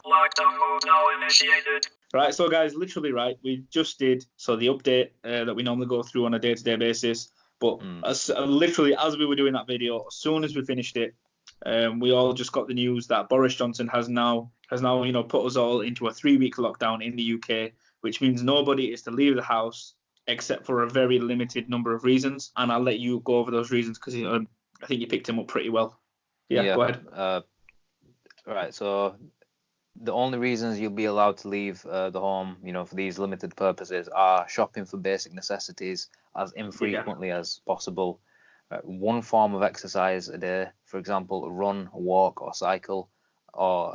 Lockdown mode now initiated. Right, so guys, literally right, we just did the update that we normally go through on a day-to-day basis. But literally, as we were doing that video, as soon as we finished it, we all just got the news that Boris Johnson has now put us all into a 3-week lockdown in the UK, which means nobody is to leave the house except for a very limited number of reasons. And I'll let you go over those reasons because I think you picked them up pretty well. Yeah. Go ahead. Right, so the only reasons you'll be allowed to leave the home, for these limited purposes are shopping for basic necessities as infrequently as possible, one form of exercise a day, for example, a run, a walk or cycle, or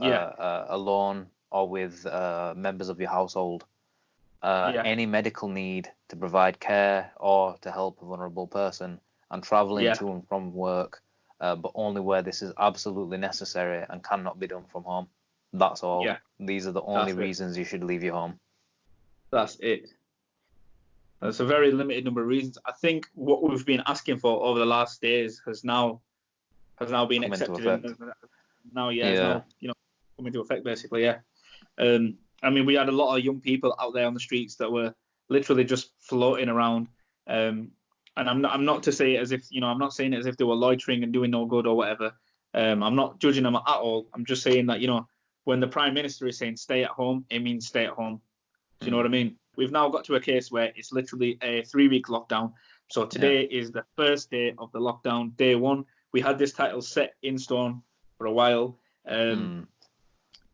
alone or with members of your household. Any medical need to provide care or to help a vulnerable person, and travelling to and from work, but only where this is absolutely necessary and cannot be done from home. That's all. Yeah. These are the only reasons you should leave your home. That's it. That's a very limited number of reasons. I think what we've been asking for over the last days has now been accepted. Now, come into effect basically. Yeah. I mean, we had a lot of young people out there on the streets that were literally just floating around. And I'm not to say it as if I'm not saying it as if they were loitering and doing no good or whatever. I'm not judging them at all. I'm just saying that when the Prime Minister is saying stay at home, it means stay at home. Do you know what I mean? We've now got to a case where it's literally a 3-week lockdown. So today is the first day of the lockdown, day 1. We had this title set in stone for a while. And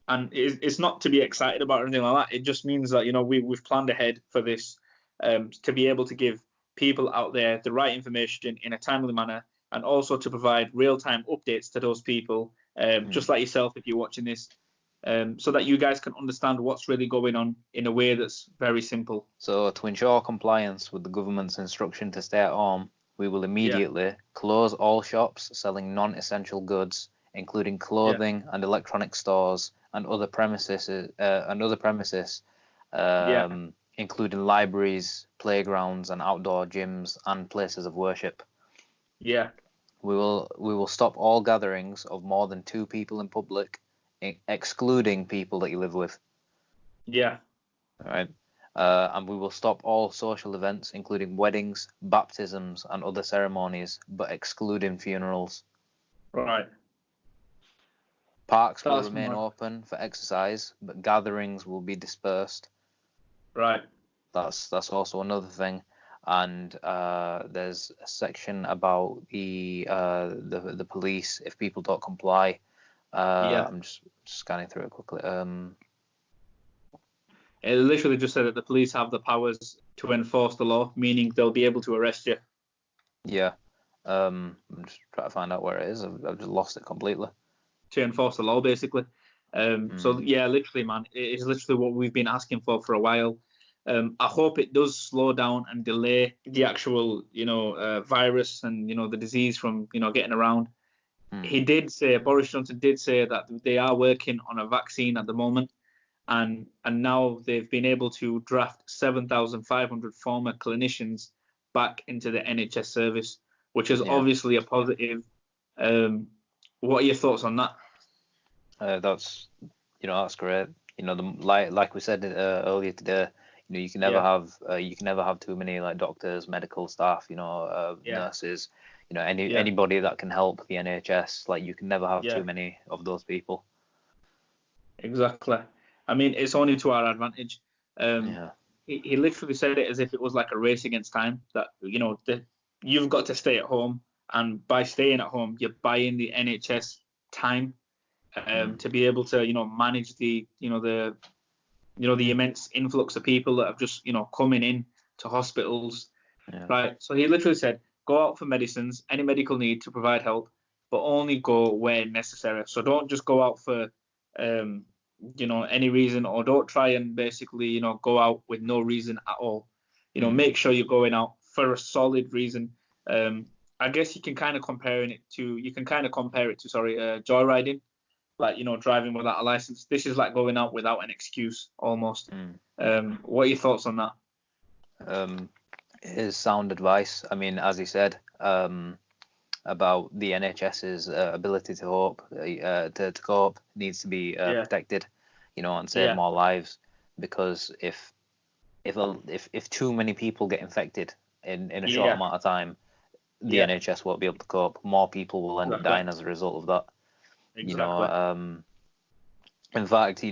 it's not to be excited about or anything like that. It just means that, we've planned ahead for this to be able to give people out there the right information in a timely manner, and also to provide real-time updates to those people, just like yourself if you're watching this, so that you guys can understand what's really going on in a way that's very simple. So to ensure compliance with the government's instruction to stay at home, we will immediately close all shops selling non-essential goods, including clothing and electronic stores and other premises, including libraries, playgrounds and outdoor gyms and places of worship. Yeah. We will stop all gatherings of more than 2 people in public, excluding people that you live with. Yeah. All right. And we will stop all social events, including weddings, baptisms, and other ceremonies, but excluding funerals. Right. Parks will remain open for exercise, but gatherings will be dispersed. Right. That's also another thing. And there's a section about the police if people don't comply. I'm just scanning through it quickly. It literally just said that the police have the powers to enforce the law, meaning they'll be able to arrest you. Yeah. I'm just trying to find out where it is. I've just lost it completely. To enforce the law, basically. So, yeah, literally, man, it is literally what we've been asking for a while. I hope it does slow down and delay the actual, virus and, the disease from, getting around. Boris Johnson did say that they are working on a vaccine at the moment. And now they've been able to draft 7,500 former clinicians back into the NHS service, which is obviously a positive. What are your thoughts on that? That's great. Like we said earlier today, you can never have too many doctors, medical staff, nurses, anybody that can help the NHS. You can never have too many of those people. Exactly. I mean, it's only to our advantage. He literally said it as if it was like a race against time. That you've got to stay at home, and by staying at home, you're buying the NHS time to be able to manage the the immense influx of people that have just coming in to hospitals. Right. So he literally said, go out for medicines, any medical need to provide help, but only go where necessary. So don't just go out for any reason, or don't try and basically go out with no reason at all. Make sure you're going out for a solid reason. I guess you can kind of compare it to joyriding, driving without a license. This is like going out without an excuse almost. What are your thoughts on that? It is sound advice. I mean, as he said, about the NHS's ability to cope needs to be protected, and save more lives, because if too many people get infected in a short amount of time, the NHS won't be able to cope. More people will end up dying as a result of that. Exactly. In fact, the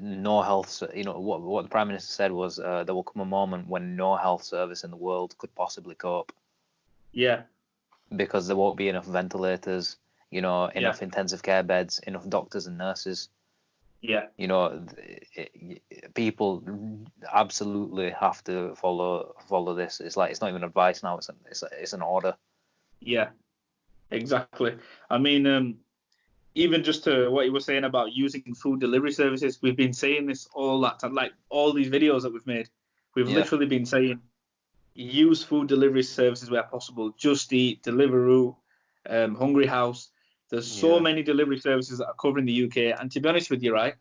no health. What the Prime Minister said was there will come a moment when no health service in the world could possibly cope. Yeah. Because there won't be enough ventilators, enough intensive care beds, enough doctors and nurses. Yeah. People absolutely have to follow this. It's like, it's not even advice now. It's an order. Yeah. Exactly. I mean, even just to what you were saying about using food delivery services, we've been saying this all that time. Like all these videos that we've made, we've literally been saying, use food delivery services where possible. Just Eat, Deliveroo, Hungry House. There's so many delivery services that are covering the UK. And to be honest with you, right,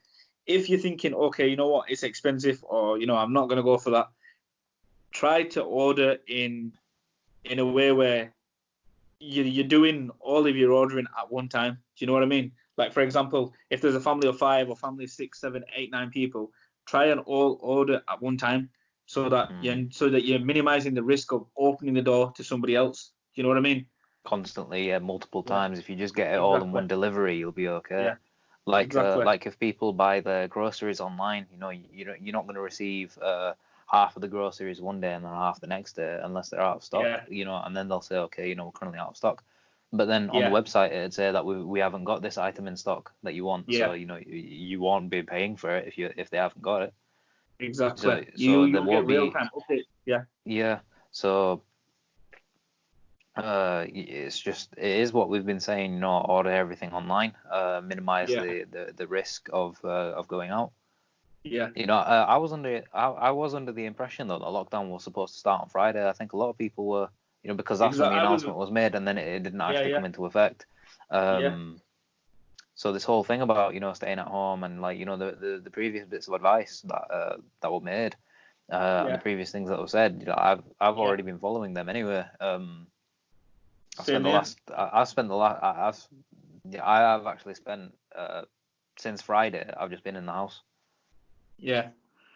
if you're thinking, okay, you know what, it's expensive, or I'm not going to go for that, try to order in a way where you're doing all of your ordering at one time. Do you know what I mean? Like, for example, if there's a family of 5 or family of 6, 7, 8, 9 people, try and all order at one time, so that you're minimizing the risk of opening the door to somebody else. Do you know what I mean? Constantly, multiple times. If you just get it all in one delivery, you'll be okay. Yeah. Like if people buy their groceries online, you're not going to receive half of the groceries one day and then half the next day unless they're out of stock. And then they'll say, okay, we're currently out of stock. But then on the website it'd say that we haven't got this item in stock that you want. So you won't be paying for it if they haven't got it. Exactly. So you there won't get real time updates. Yeah. Yeah. So it is what we've been saying. Order everything online. Minimize the risk of going out. Yeah. I was under the impression that the lockdown was supposed to start on Friday. I think a lot of people were, because that's when the announcement was made, and then it didn't actually come into effect. So this whole thing about staying at home and the previous bits of advice that were made, and the previous things that were said, I've already been following them anyway. I've actually spent since Friday. I've just been in the house. Yeah.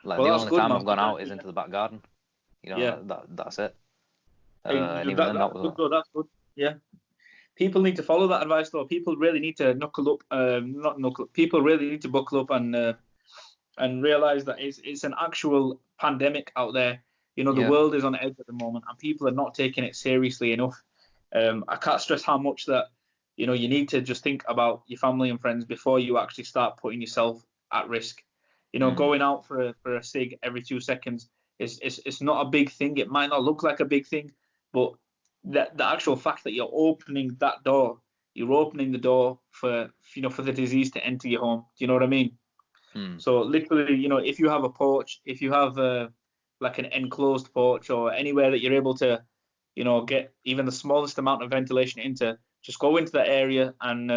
The only time I've gone out is into the back garden. That's it. And even then, that was that's good. Yeah. People need to follow that advice, though. People really need to People really need to buckle up and realize that it's an actual pandemic out there. The world is on edge at the moment, and people are not taking it seriously enough. I can't stress how much that you need to just think about your family and friends before you actually start putting yourself at risk. Going out for a cig every 2 seconds it's not a big thing. It might not look like a big thing, but the actual fact that you're opening that door, you're opening the door for the disease to enter your home. Do you know what I mean? So literally, if you have a porch, if you have like an enclosed porch or anywhere that you're able to, get even the smallest amount of ventilation into, just go into that area and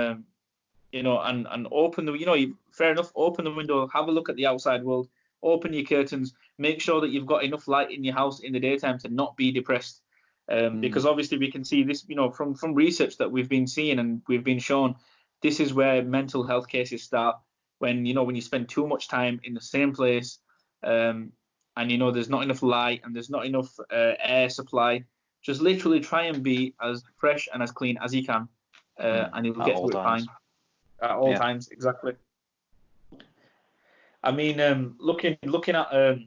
and open the, fair enough, open the window, have a look at the outside world, open your curtains, make sure that you've got enough light in your house in the daytime to not be depressed. Because obviously we can see this, from research that we've been seeing and we've been shown, this is where mental health cases start when you spend too much time in the same place, and there's not enough light and there's not enough air supply. Just literally try and be as fresh and as clean as you can, and you'll get through it fine. At all times, exactly. I mean, looking at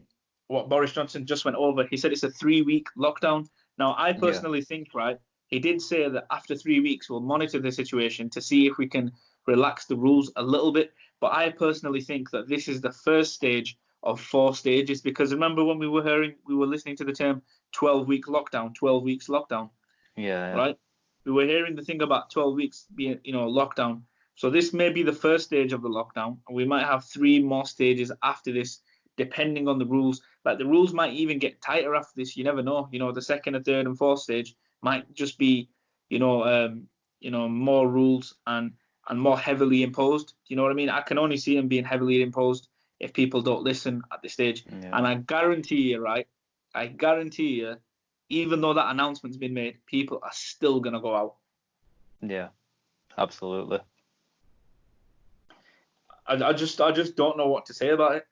what Boris Johnson just went over, he said it's a 3-week lockdown. Now, I personally think, right, he did say that after 3 weeks we'll monitor the situation to see if we can relax the rules a little bit. But I personally think that this is the first stage of 4 stages, because remember when we were listening to the term 12-week lockdown, 12 weeks lockdown. Yeah. Right? We were hearing the thing about 12 weeks being, lockdown. So this may be the first stage of the lockdown, and we might have 3 more stages after this, depending on the rules. Like the rules might even get tighter after this. You never know. The second, and third, and fourth stage might just be, more rules and more heavily imposed. Do you know what I mean? I can only see them being heavily imposed if people don't listen at this stage. Yeah. And I guarantee you, even though that announcement's been made, people are still gonna go out. Yeah, absolutely. I just don't know what to say about it.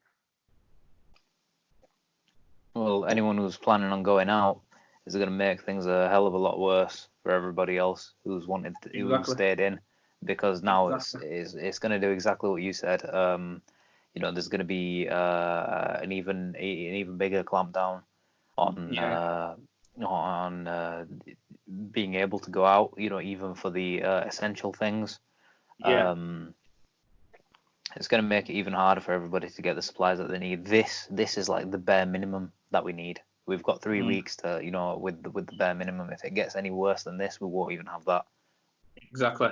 Well, anyone who's planning on going out is going to make things a hell of a lot worse for everybody else who's who Exactly. stayed in, because now Exactly. it's going to do exactly what you said. There's going to be an even bigger clampdown on Yeah. being able to go out. Even for the essential things. Yeah. Um, it's going to make it even harder for everybody to get the supplies that they need. This is like the bare minimum that we need. We've got 3 weeks to, with the bare minimum. If it gets any worse than this, we won't even have that. Exactly.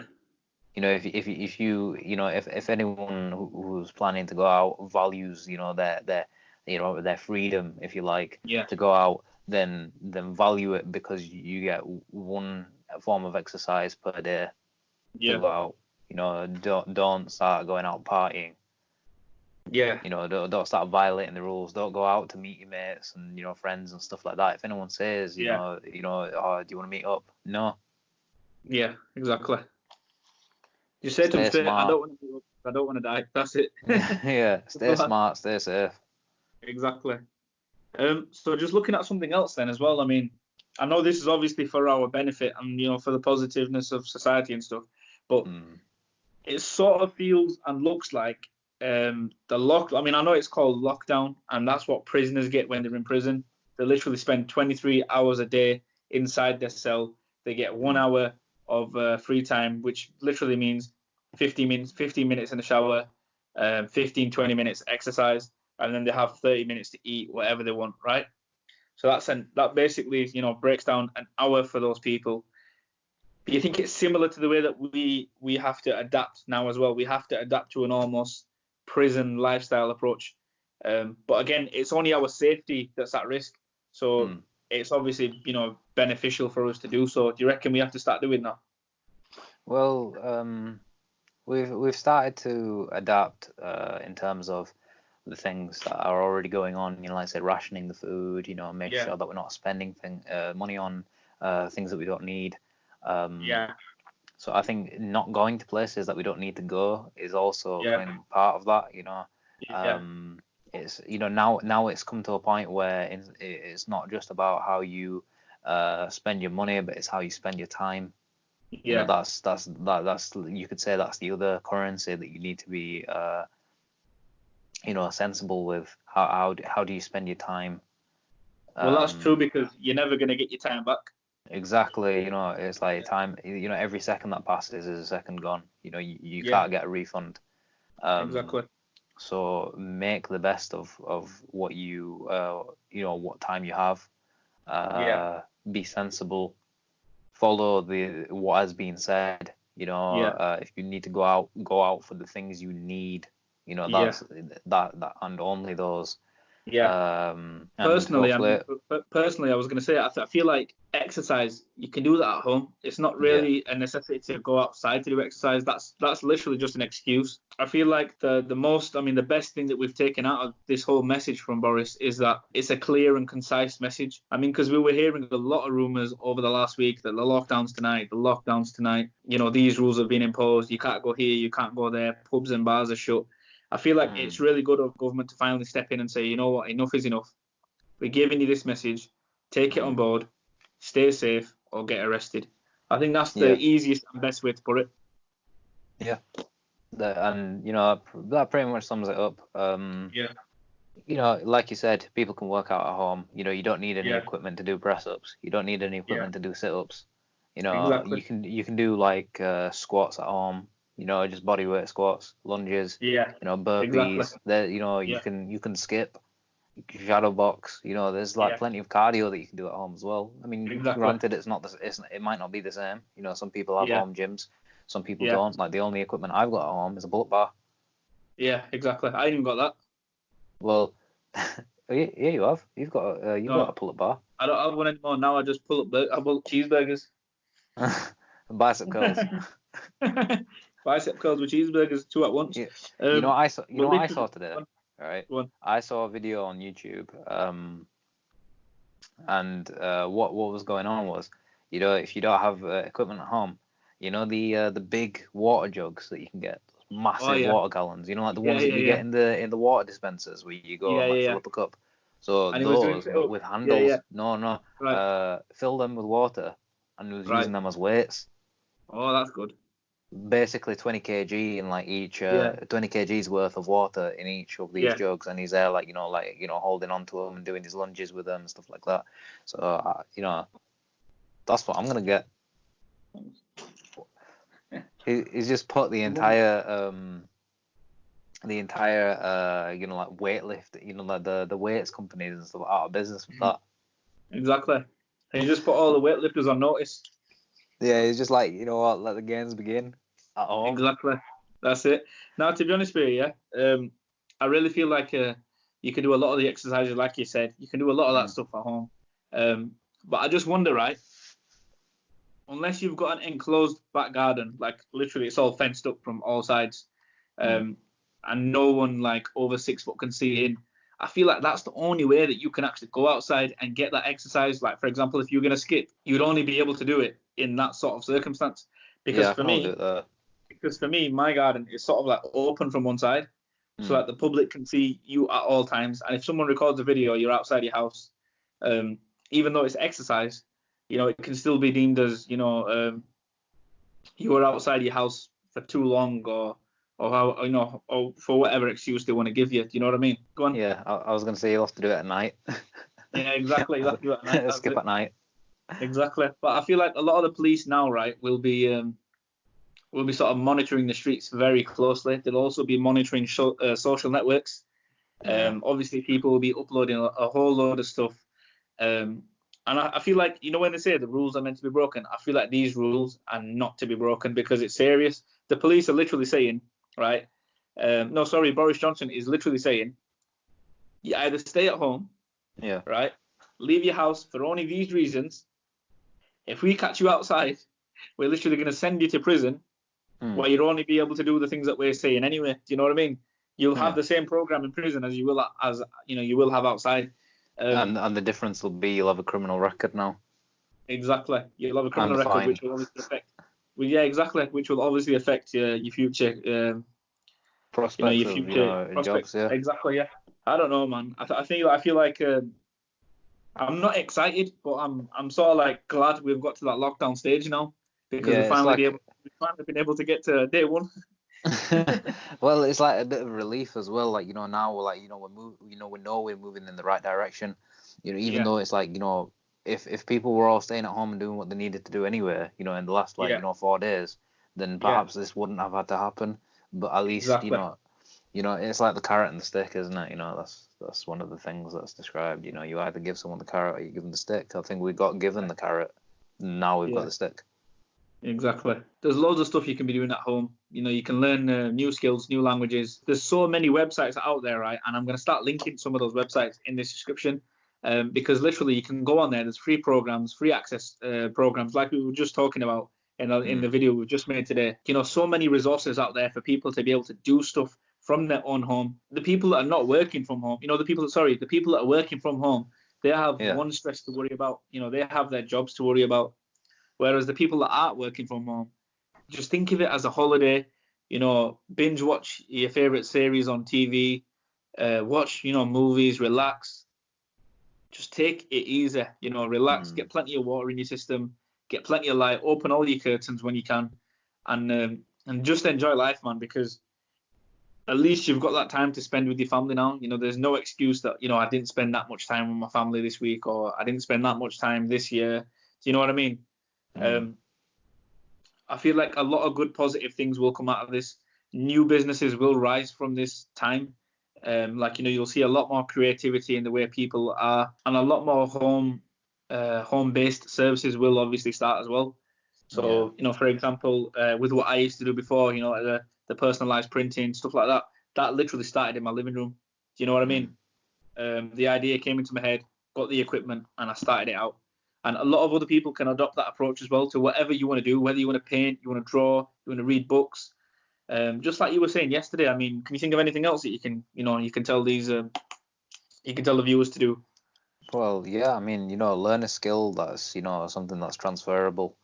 If anyone who's planning to go out values, their freedom, if you like, Yeah. to go out, then value it, because you get one form of exercise per day to Yeah. go out. Don't start going out partying. Yeah. Don't start violating the rules. Don't go out to meet your mates and friends and stuff like that. If anyone says, Yeah. oh, do you want to meet up? No. Yeah. Exactly. You say to him Stay straight, I smart. don't want to. I don't want to die. That's it. Yeah. Stay smart. Stay safe. Exactly. So just looking at something else then as well. I mean, I know this is obviously for our benefit and for the positiveness of society and stuff, but it sort of feels and looks like the lock. I mean, I know it's called lockdown, and that's what prisoners get when they're in prison. They literally spend 23 hours a day inside their cell. They get 1 hour of free time, which literally means 15 minutes in the shower, 15, 20 minutes exercise, and then they have 30 minutes to eat whatever they want, right? So that basically, breaks down an hour for those people. Do you think it's similar to the way that we have to adapt now as well? We have to adapt to an almost prison lifestyle approach. But again, it's only our safety that's at risk. So it's obviously, beneficial for us to do so. Do you reckon we have to start doing that? Well, we've started to adapt in terms of the things that are already going on. Like I said, rationing the food. Make sure that we're not spending money on things that we don't need. Yeah. So I think not going to places that we don't need to go is also Yeah. kind of part of that. Yeah. It's now it's come to a point where it's not just about how you spend your money, but it's how you spend your time. Yeah. That's you could say that's the other currency that you need to be sensible with. How do you spend your time? Well, that's true, because you're never going to get your time back. Exactly. It's like time. Every second that passes is a second gone. You can't get a refund. Exactly. So make the best of what what time you have. Be sensible. Follow what has been said. If you need to go out for the things you need. That's that and only those. And Personally, hopefully, I was going to say, I feel like exercise, you can do that at home. It's not really a necessity to go outside to do exercise. That's literally just an excuse. I feel like the best thing that we've taken out of this whole message from Boris is that it's a clear and concise message. I mean, because we were hearing a lot of rumours over the last week that the lockdowns tonight, these rules have been imposed. You can't go here, you can't go there. Pubs and bars are shut. I feel like it's really good of government to finally step in and say, you know what, enough is enough. We're giving you this message. Take it on board. Stay safe or get arrested. I think that's the easiest and best way to put it. Yeah. That pretty much sums it up. Like you said, people can work out at home. You don't need any equipment to do press-ups. You don't need any equipment to do sit-ups. Exactly. You can do like squats at home. Just body weight squats, lunges. Burpees. Exactly. You can skip, shadow box. There's like plenty of cardio that you can do at home as well. I mean, granted, it might not be the same. Some people have home gyms, some people don't. Like the only equipment I've got at home is a bullet bar. Yeah, exactly. I ain't even got that. Well, yeah, you have. You've got a pull-up bar. I don't have one anymore now. I just pull up cheeseburgers. Bicep curls. Bicep curls with cheeseburgers, 2 at once. What I saw today. Right. I saw a video on YouTube. And what was going on was, if you don't have equipment at home, You know the big water jugs that you can get, massive water gallons. You know, like the ones that you get in the water dispensers where you go and fill up a cup. So And he was doing those, but with handles. No. Right. Fill them with water, and he was using them as weights. Oh, that's good. Basically 20 kg in like each 20 kg's worth of water in each of these jugs, and he's there like holding on to them and doing his lunges with them and stuff like that. So that's what I'm gonna get. He's just put the entire like weightlift, like the weights companies and stuff out of business with that. Exactly. And he just put all the weightlifters on notice. Yeah, he's just like, you know what, let the games begin at home. Exactly. That's it. Now, to be honest with you, I really feel like you can do a lot of the exercises, like you said. You can do a lot of that stuff at home. But I just wonder, right? Unless you've got an enclosed back garden, like literally it's all fenced up from all sides, and no one like over 6 foot can see in, I feel like that's the only way that you can actually go outside and get that exercise. Like, for example, if you're going to skip, you'd only be able to do it in that sort of circumstance. Because for me, my garden is sort of like open from one side, so that the public can see you at all times. And if someone records a video, you're outside your house, even though it's exercise, it can still be deemed as, you were outside your house for too long, or how, or for whatever excuse they want to give you. Do you know what I mean? Go on. Yeah, I was going to say you'll have to do it at night. Yeah, exactly. You'll have to do it at night. Skip at night. Exactly. But I feel like a lot of the police now, right, will be sort of monitoring the streets very closely. They'll also be monitoring social networks. Obviously, people will be uploading a whole load of stuff. And I feel like, when they say the rules are meant to be broken, I feel like these rules are not to be broken because it's serious. The police are literally saying, right? Boris Johnson is literally saying, you either stay at home, right? Leave your house for only these reasons. If we catch you outside, we're literally going to send you to prison, where you'll only be able to do the things that we're saying anyway. Do you know what I mean? You'll have the same program in prison as you will have outside. And the difference will be you'll have a criminal record now. Exactly. You'll have a criminal record, which will obviously affect. Well, yeah, exactly. Which will obviously affect your future prospects. Your future prospects. Jobs. Yeah. Exactly. Yeah. I don't know, man. I feel like I'm not excited, but I'm sort of like glad we've got to that lockdown stage now, because we've finally been able to get to day one. Well, it's like a bit of relief as well. Like, now we're like, we know we're moving in the right direction. Even though it's like, if people were all staying at home and doing what they needed to do anyway, in the last 4 days, then perhaps this wouldn't have had to happen. But at least, it's like the carrot and the stick, isn't it? That's one of the things that's described. You either give someone the carrot or you give them the stick. I think we got given the carrot. Now we've got the stick. Exactly. There's loads of stuff you can be doing at home. You can learn new skills, new languages. There's so many websites out there, right? And I'm going to start linking some of those websites in this description, because literally you can go on there. There's free programs, free access programs, like we were just talking about in the video we just made today. So many resources out there for people to be able to do stuff from their own home. The people that are not working from home, the people that are working from home, they have one stress to worry about. They have their jobs to worry about. Whereas the people that aren't working from home, just think of it as a holiday. Binge watch your favorite series on TV, watch, movies, relax. Just take it easy, relax, get plenty of water in your system, get plenty of light, open all your curtains when you can, and just enjoy life, man, because at least you've got that time to spend with your family now. There's no excuse that, I didn't spend that much time with my family this week, or I didn't spend that much time this year. Do you know what I mean? I feel like a lot of good positive things will come out of this. New businesses will rise from this time. You'll see a lot more creativity in the way people are, and a lot more home-based services will obviously start as well. So, for example, with what I used to do before, like the personalized printing, stuff like that, that literally started in my living room. Do you know what I mean? The idea came into my head, got the equipment, and I started it out. And a lot of other people can adopt that approach as well to whatever you want to do, whether you want to paint, you want to draw, you want to read books. Just like you were saying yesterday, I mean, can you think of anything else that you can tell the viewers to do? Well, yeah, I mean, learn a skill that's, something that's transferable.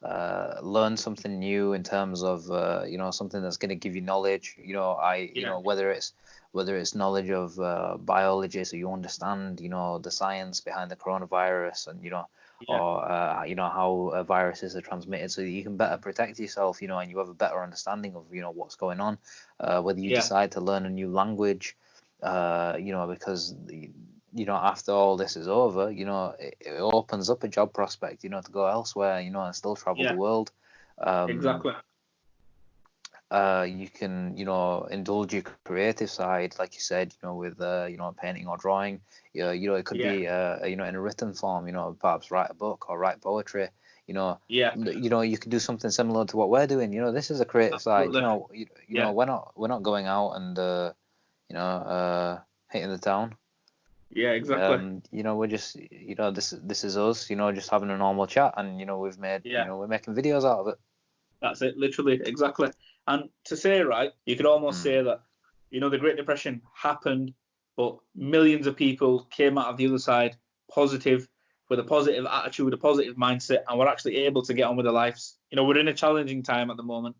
learn something new in terms of something that's going to give you knowledge. Whether it's knowledge of biology, so you understand the science behind the coronavirus, and or how viruses are transmitted, so that you can better protect yourself, and you have a better understanding of what's going on. Whether you decide to learn a new language, because after all this is over, it opens up a job prospect, to go elsewhere, and still travel the world. Exactly. You can, indulge your creative side, like you said, with, painting or drawing. It could be, in a written form, perhaps write a book or write poetry. You could do something similar to what we're doing. This is a creative side. We're not going out and, hitting the town. Yeah, exactly. We're just, this is us, just having a normal chat, and we've made, we're making videos out of it. That's it, literally, exactly. And to say, right, you could almost say that, the Great Depression happened, but millions of people came out of the other side positive, with a positive attitude, a positive mindset, and we're actually able to get on with their lives. We're in a challenging time at the moment.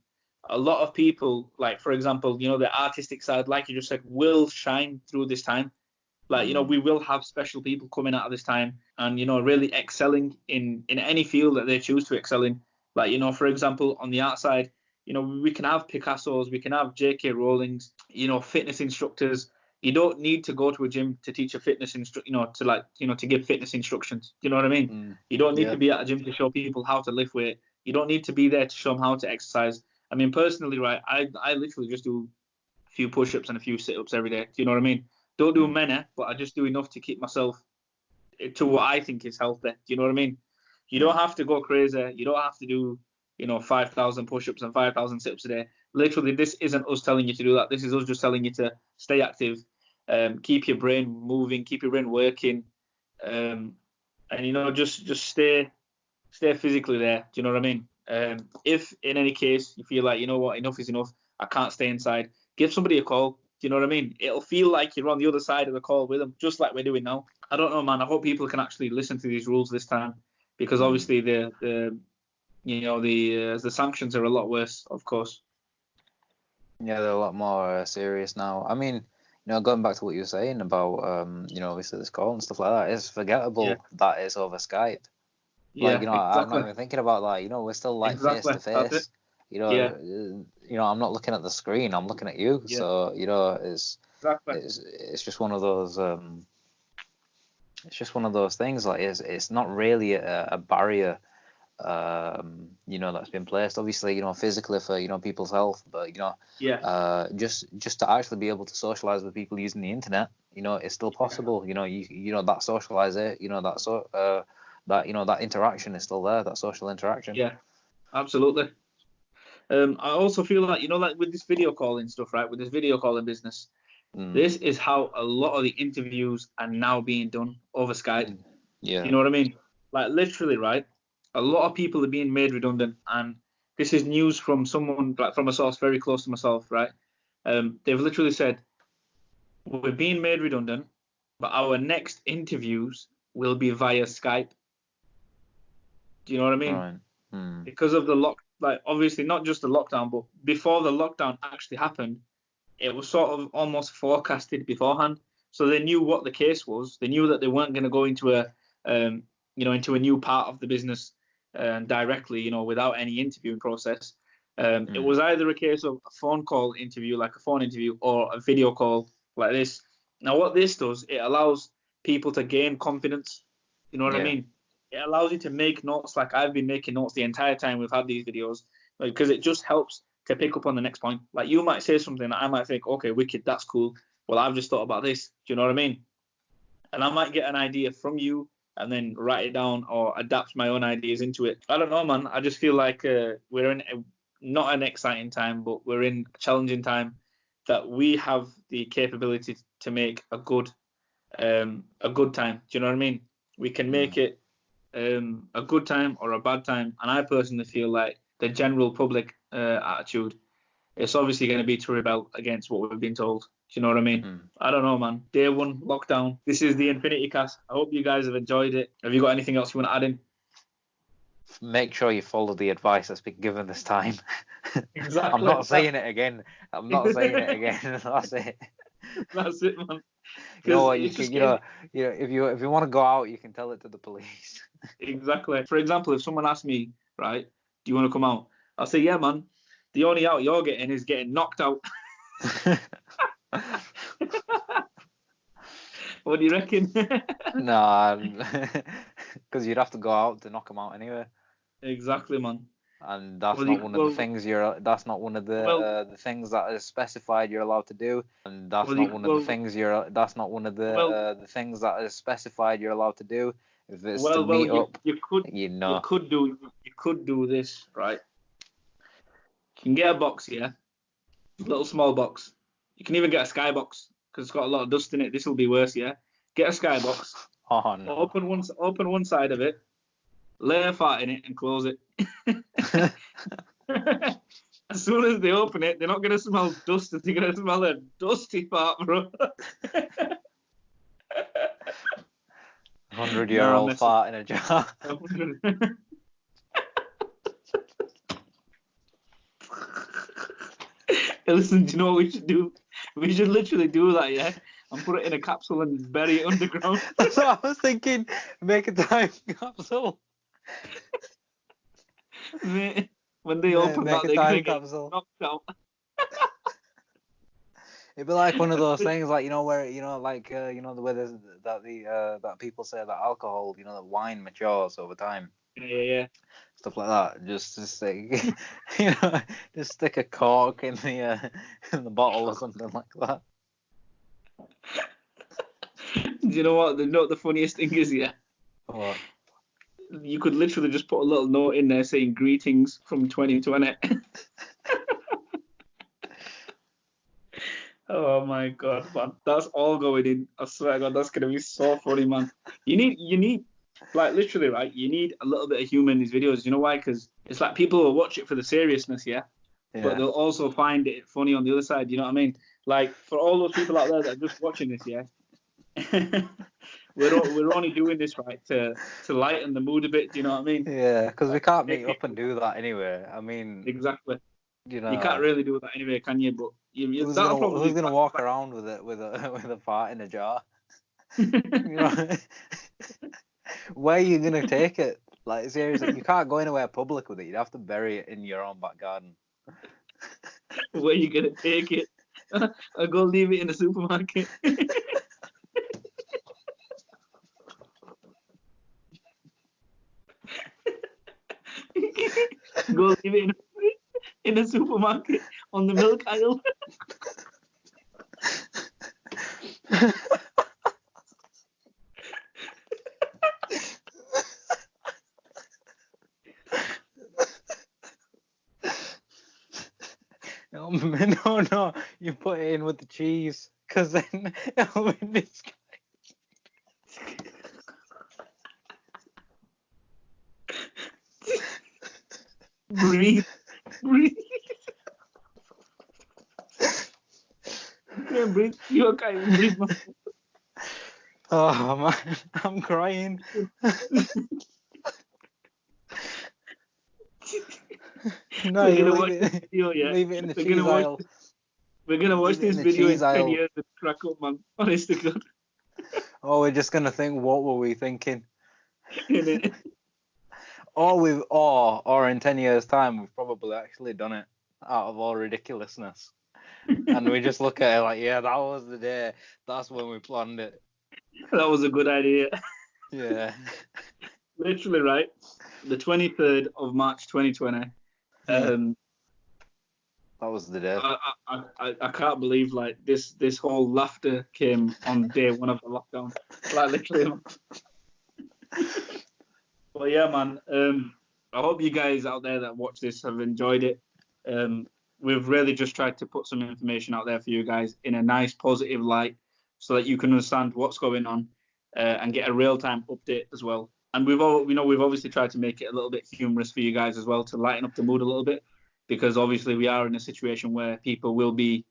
A lot of people, like, for example, the artistic side, like you just said, will shine through this time. Like, we will have special people coming out of this time and, really excelling in any field that they choose to excel in. Like, for example, on the art side, we can have Picassos, we can have J.K. Rowlings, fitness instructors. You don't need to go to a gym to teach a fitness to give fitness instructions. Do you know what I mean? You don't need to be at a gym to show people how to lift weight. You don't need to be there to show them how to exercise. I mean, personally, right, I literally just do a few push-ups and a few sit-ups every day. Do you know what I mean? Don't do many, but I just do enough to keep myself to what I think is healthy. Do you know what I mean? You don't have to go crazy. You don't have to do, 5,000 push-ups and 5,000 sit-ups a day. Literally, this isn't us telling you to do that. This is us just telling you to stay active, keep your brain moving, keep your brain working, and just stay physically there. Do you know what I mean? If in any case you feel like, enough is enough, I can't stay inside, give somebody a call. Do you know what I mean? It'll feel like you're on the other side of the call with them, just like we're doing now. I don't know, man. I hope people can actually listen to these rules this time, because obviously the sanctions are a lot worse, of course. Yeah, they're a lot more serious now. I mean, going back to what you were saying about, obviously this call and stuff like that, it's forgettable that it's over Skype. Yeah, exactly. I'm not even thinking about that. We're still like face to face. I'm not looking at the screen. I'm looking at you. Yeah. So it's just one of those. It's just one of those things. Like it's not really a barrier. That's been placed. Obviously, physically for people's health, but just to actually be able to socialize with people using the internet, it's still possible. That socialize it. That interaction is still there. That social interaction. Yeah, absolutely. I also feel like, like with this video calling stuff, right? With this video calling business, this is how a lot of the interviews are now being done over Skype. Yeah. You know what I mean? Like literally, right? A lot of people are being made redundant, and this is news from someone, like from a source very close to myself, right? They've literally said, we're being made redundant, but our next interviews will be via Skype. Do you know what I mean? Right. Because of the obviously not just the lockdown, but before the lockdown actually happened, it was sort of almost forecasted beforehand. So they knew what the case was. They knew that they weren't going to go into into a new part of the business directly, without any interviewing process. It was either a case of a phone call interview, like a phone interview, or a video call like this. Now, what this does, it allows people to gain confidence. You know what I mean? It allows you to make notes, like I've been making notes the entire time we've had these videos, because it just helps to pick up on the next point. Like you might say something that I might think, okay, wicked, that's cool. Well, I've just thought about this. Do you know what I mean? And I might get an idea from you and then write it down or adapt my own ideas into it. I don't know, man. I just feel like we're in not an exciting time, but we're in a challenging time that we have the capability to make a good time. Do you know what I mean? We can make it a good time or a bad time. And I personally feel like the general public attitude, it's obviously going to be to rebel against what we've been told. Do you know what I mean? I don't know, man. Day one, lockdown. This is the Infinity Cast. I hope you guys have enjoyed it. Have you got anything else you want to add in? make sure you follow the advice that's been given this time. Exactly. I'm not saying it again. That's it. That's it, man. You know what? You can, if you want to go out, you can tell it to the police. Exactly. For example, if someone asks me, right, do you want to come out? I'll say, yeah, man. The only out you're getting is getting knocked out. What do you reckon? Nah, because you'd have to go out to knock them out anyway. Exactly, man. And that's not one of the things That's not one of the things that is specified you're allowed to do. And that's not one of the things That's not one of the things that is specified you're allowed to do. If it's to meet up, you could do this, right? You can get a box here, a little small box. You can even get a skybox because it's got a lot of dust in it. This will be worse, yeah. Get a skybox. Oh no. Open one side of it, lay a fart in it, and close it. As soon as they open it, they're not gonna smell dust. They're gonna smell a dusty fart, bro. 100-year-old fart in a jar. Hey, listen, do you know what we should do? We should literally do that, yeah? And put it in a capsule and bury it underground. That's what I was thinking. Make a time capsule. Mate, when they open that, they're going to get knocked out. It'd be like one of those things, like, where, the way that people say that alcohol, that wine matures over time. Yeah. Stuff like that. Just stick, just stick a cork in the bottle or something like that. Do you know what? The funniest thing is, yeah? What? You could literally just put a little note in there saying greetings from 2020. Oh my god, man. That's all going in. I swear to God, that's going to be so funny, man. You need, like, literally, right? You need a little bit of humour in these videos. You know why? Because it's like people will watch it for the seriousness, yeah? But they'll also find it funny on the other side. You know what I mean? Like, for all those people out there that are just watching this, yeah? we're only doing this, right, to lighten the mood a bit. Do you know what I mean? Yeah, because we can't meet up and do that anyway. I mean, exactly. You can't really do that anyway, can you? But who's gonna walk around with a fart in a jar? Where are you gonna take it? Like, seriously, you can't go anywhere public with it. You'd have to bury it in your own back garden. Where are you gonna take it? I'll go leave it in the supermarket. Go leave it in a supermarket on the milk aisle. No, you put it in with the cheese, because then it'll be disgusting. Breathe. You can't breathe. You can't even breathe. Oh man, I'm crying. No, leave it in the cheese aisle. We're gonna watch this video in 10 years and crack up, man. Honest to God. Oh, we're just gonna think, what were we thinking? Or in 10 years' time, we've probably actually done it out of all ridiculousness. And we just look at it like, yeah, that was the day. That's when we planned it. That was a good idea. Yeah. Literally, right? The 23rd of March 2020. That was the day. I can't believe, like, this whole laughter came on day one of the lockdown. Like, literally. But yeah, man. I hope you guys out there that watch this have enjoyed it. We've really just tried to put some information out there for you guys in a nice, positive light, so that you can understand what's going on and get a real-time update as well. And we've obviously tried to make it a little bit humorous for you guys as well, to lighten up the mood a little bit, because obviously we are in a situation where people will be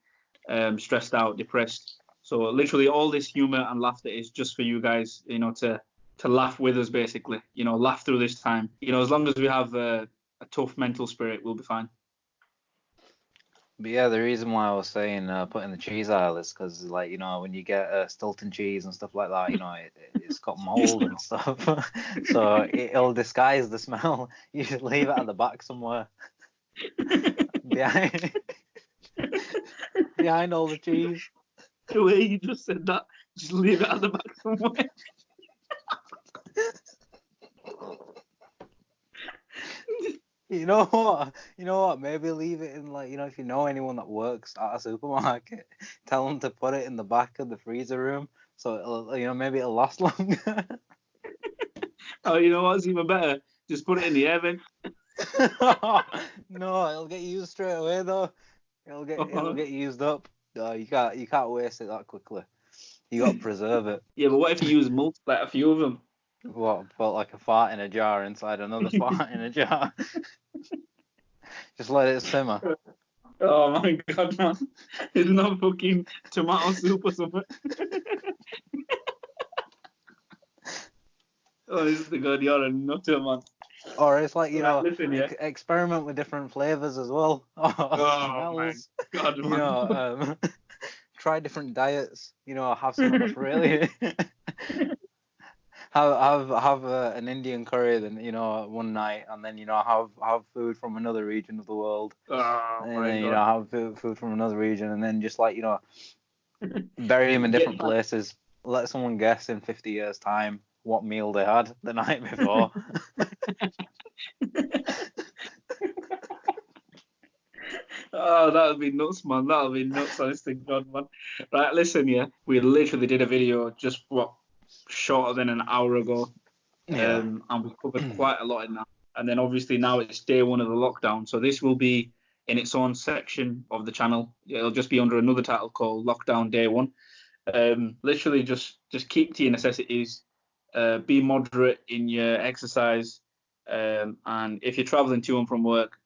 stressed out, depressed. So literally all this humor and laughter is just for you guys, to laugh with us, basically. You know, laugh through this time. You know, as long as we have a tough mental spirit, we'll be fine. But yeah, the reason why I was saying put in the cheese aisle is because, like, you know, when you get Stilton cheese and stuff like that, you know, it's got mold and stuff, so it'll disguise the smell. You should leave it at the back somewhere, behind all the cheese. The way you just said that, just leave it at the back somewhere. You know what? Maybe leave it in, like, you know, if you know anyone that works at a supermarket, tell them to put it in the back of the freezer room, so it'll, you know, maybe it'll last longer. Oh, you know what's even better? Just put it in the air vent. No, it'll get used straight away though. It'll get used up. No, you can't waste it that quickly. You got to preserve it. Yeah, but what if you use like a few of them? What, put like a fart in a jar inside another fart in a jar? Just let it simmer. Oh my god, man. It's not fucking tomato soup or something. Oh, this is the god, you're a nutter, man. Or it's like, you know, listen, yeah. experiment with different flavors as well. Oh my god, man. You know, try different diets. You know, have something that's really have an Indian curry, then, you know, one night, and then, you know, have food from another region of the world, and then, you know, have food from another region, and then just, like, you know, bury them in different places. Let someone guess in 50 years' time what meal they had the night before. Oh, that would be nuts, man. That would be nuts, honest to God, man. Right, listen, yeah. We literally did a video just, shorter than an hour ago. Yeah. And we covered quite a lot in that. And then obviously now it's day one of the lockdown. So this will be in its own section of the channel. It'll just be under another title called Lockdown Day 1. Literally just keep to your necessities. Be moderate in your exercise. And if you're traveling to and from work,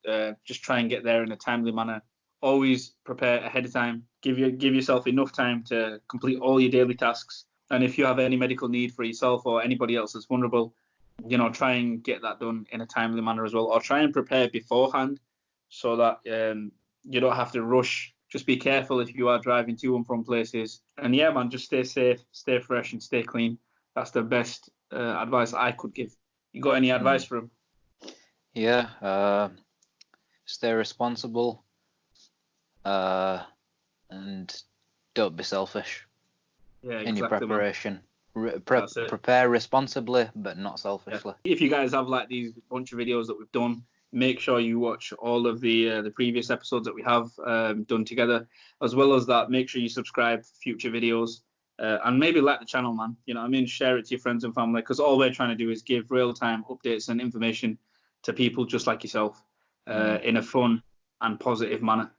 just try and get there in a timely manner. Always prepare ahead of time. Give yourself enough time to complete all your daily tasks. And if you have any medical need for yourself or anybody else that's vulnerable, you know, try and get that done in a timely manner as well. Or try and prepare beforehand so that you don't have to rush. Just be careful if you are driving to and from places. And yeah, man, just stay safe, stay fresh, and stay clean. That's the best advice I could give. You got any advice for him? Yeah, stay responsible, and don't be selfish in your preparation. Prepare responsibly, but not selfishly. Yeah. If you guys have like these bunch of videos that we've done, make sure you watch all of the previous episodes that we have done together. As well as that, make sure you subscribe for future videos. And maybe like the channel, man. You know what I mean? Share it to your friends and family, because all we're trying to do is give real-time updates and information to people just like yourself in a fun and positive manner.